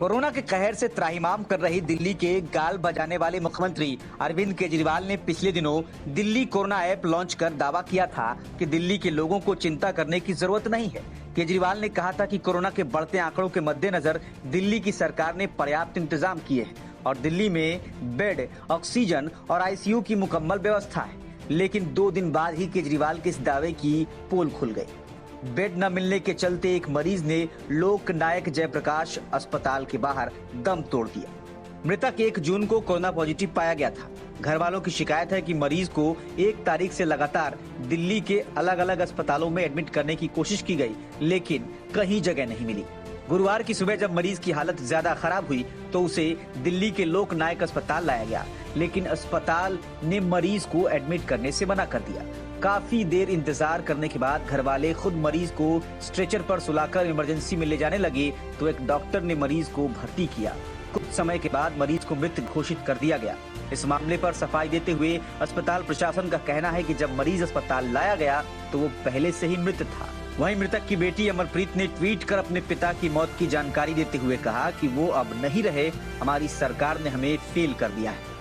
Corona के कहर से त्राहिमाम कर रही दिल्ली के गाल बजाने वाले मुख्यमंत्री अरविंद केजरीवाल ने पिछले दिनों दिल्ली कोरोना ऐप लॉन्च कर दावा किया था कि दिल्ली के लोगों को चिंता करने की जरूरत नहीं है। केजरीवाल ने कहा था कि कोरोना के बढ़ते आंकड़ों के मद्देनजर दिल्ली की सरकार ने पर्याप्त इंतजाम किए हैं और दिल्ली में बेड, ऑक्सीजन और आईसीयू की मुकम्मल व्यवस्था है। लेकिन 2 दिन बाद ही केजरीवाल के इस दावे की पोल खुल गई। बेड न मिलने के चलते एक मरीज ने लोक नायक जयप्रकाश अस्पताल के बाहर दम तोड़ दिया। मृतक 1 जून को कोरोना पॉजिटिव पाया गया था। घर वालों की शिकायत है कि मरीज को 1 तारीख से लगातार दिल्ली के अलग अलग अस्पतालों में एडमिट करने की कोशिश की गई, लेकिन कहीं जगह नहीं मिली। गुरुवार की सुबह जब मरीज की हालत ज्यादा खराब हुई तो उसे दिल्ली के लोक नायक अस्पताल लाया गया, लेकिन अस्पताल ने मरीज को एडमिट करने से मना कर दिया। काफी देर इंतजार करने के बाद घर वाले खुद मरीज को स्ट्रेचर पर सुलाकर इमरजेंसी में ले जाने लगे तो एक डॉक्टर ने मरीज को भर्ती किया। कुछ समय के बाद मरीज को मृत घोषित कर दिया गया। इस मामले पर सफाई देते हुए अस्पताल प्रशासन का कहना है कि जब मरीज अस्पताल लाया गया तो वो पहले से ही मृत था। वहीं मृतक की बेटी अमरप्रीत ने ट्वीट कर अपने पिता की मौत की जानकारी देते हुए कहा कि वो अब नहीं रहे, हमारी सरकार ने हमें फेल कर दिया है।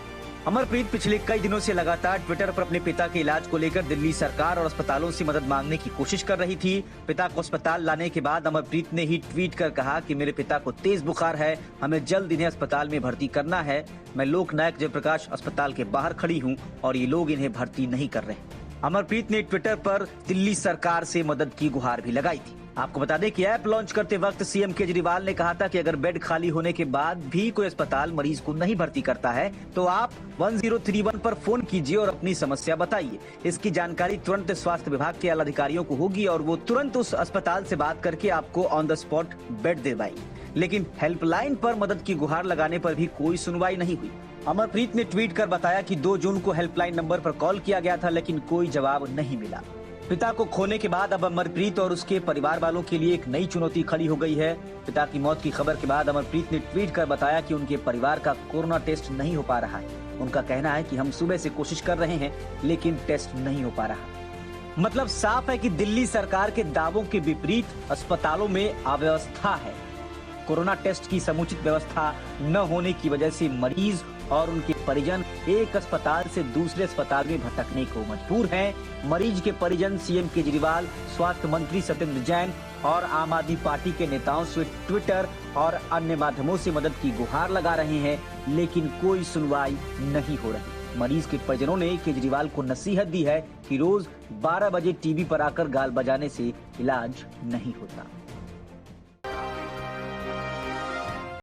अमरप्रीत पिछले कई दिनों से लगातार ट्विटर पर अपने पिता के इलाज को लेकर दिल्ली सरकार और अस्पतालों से मदद मांगने की कोशिश कर रही थी। पिता को अस्पताल लाने के बाद अमरप्रीत ने ही ट्वीट कर कहा कि मेरे पिता को तेज बुखार है, हमें जल्द इन्हें अस्पताल में भर्ती करना है। मैं लोक नायक जयप्रकाश अस्पताल के बाहर खड़ी हूँ और ये लोग इन्हें भर्ती नहीं कर रहे। अमरप्रीत ने ट्विटर पर दिल्ली सरकार से मदद की गुहार भी लगाई थी। आपको बता दें कि ऐप लॉन्च करते वक्त सीएम केजरीवाल ने कहा था कि अगर बेड खाली होने के बाद भी कोई अस्पताल मरीज को नहीं भर्ती करता है तो आप 1031 पर फोन कीजिए और अपनी समस्या बताइए। इसकी जानकारी तुरंत स्वास्थ्य विभाग के आला अधिकारियों को होगी और वो तुरंत उस अस्पताल से बात करके आपको ऑन द स्पॉट बेड दिलवाएंगे। लेकिन हेल्पलाइन पर मदद की गुहार लगाने पर भी कोई सुनवाई नहीं हुई। अमरप्रीत ने ट्वीट कर बताया कि 2 जून को हेल्पलाइन नंबर पर कॉल किया गया था, लेकिन कोई जवाब नहीं मिला। पिता को खोने के बाद अब अमरप्रीत और उसके परिवार वालों के लिए एक नई चुनौती खड़ी हो गई है। पिता की मौत की खबर के बाद अमरप्रीत ने ट्वीट कर बताया कि उनके परिवार का कोरोना टेस्ट नहीं हो पा रहा है। उनका कहना है कि हम सुबह से कोशिश कर रहे हैं लेकिन टेस्ट नहीं हो पा रहा। मतलब साफ है कि दिल्ली सरकार के दावों के विपरीत अस्पतालों में अव्यवस्था है। कोरोना टेस्ट की समुचित व्यवस्था न होने की वजह से मरीज और उनके परिजन एक अस्पताल से दूसरे अस्पताल में भटकने को मजबूर हैं। मरीज के परिजन सीएम केजरीवाल, स्वास्थ्य मंत्री सत्येंद्र जैन और आम आदमी पार्टी के नेताओं से ट्विटर और अन्य माध्यमों से मदद की गुहार लगा रहे हैं, लेकिन कोई सुनवाई नहीं हो रही। मरीज के परिजनों ने केजरीवाल को नसीहत दी है कि रोज 12 बजे टीवी पर आकर गाल बजाने से इलाज नहीं होता।